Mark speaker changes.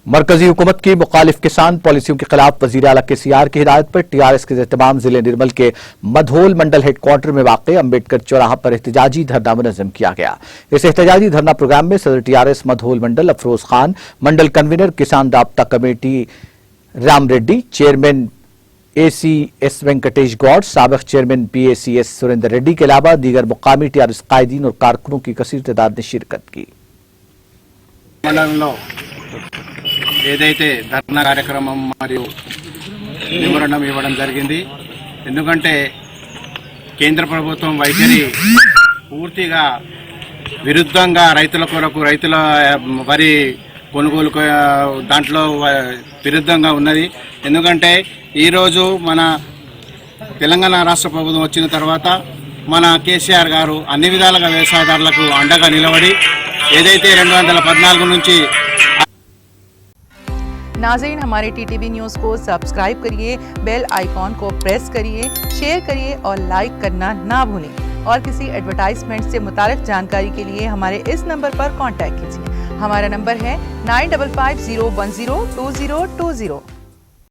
Speaker 1: मरकजी हुकूमत की मुखालिफ किसान पॉलिसियों के खिलाफ वजीर आला KCR की हिदायत पर TRS के एहतमाम जिले निर्मल के मधोल मंडल हेडक्वार्टर में वाक़ अम्बेडकर चौराहा पर एहतजाजी धरना मुनज़्ज़म किया गया। इस एहतजाजी धरना प्रोग्राम में सदर TRS मधोल मंडल अफरोज खान, मंडल कन्वीनर किसान राब्ता committee Ram Reddy, chairman ACS Venkatesh Goud, साबिक चेयरमैन PACS सुरेंद्र रेड्डी के अलावा दीगर मुकामी TRS कायदीन और कारकुनों की कसीर तादाद ने शिरकत की।
Speaker 2: ఏదైతే ధర్నా కార్యక్రమం మరియు వివరణం ఇవ్వడం జరిగింది। ఎందుకంటే కేంద్ర ప్రభుత్వం వైఖరి పూర్తిగా విరుద్ధంగా రైతుల కొరకు రైతుల వరి కొనుగోలు దాంట్లో విరుద్ధంగా ఉన్నది। ఎందుకంటే ఈరోజు మన తెలంగాణ రాష్ట్ర ప్రభుత్వం వచ్చిన తర్వాత మన KCR గారు అన్ని విధాలుగా వ్యవసాయదారులకు అండగా నిలబడి ఏదైతే 2014 నుంచి
Speaker 3: नाज़रीन, हमारे TTV न्यूज़ को सब्सक्राइब करिए, बेल आइकॉन को प्रेस करिए, शेयर करिए और लाइक करना ना भूलें। और किसी एडवर्टाइजमेंट से मुताल्लिक़ जानकारी के लिए हमारे इस नंबर पर कांटेक्ट कीजिए। हमारा नंबर है 9550102020।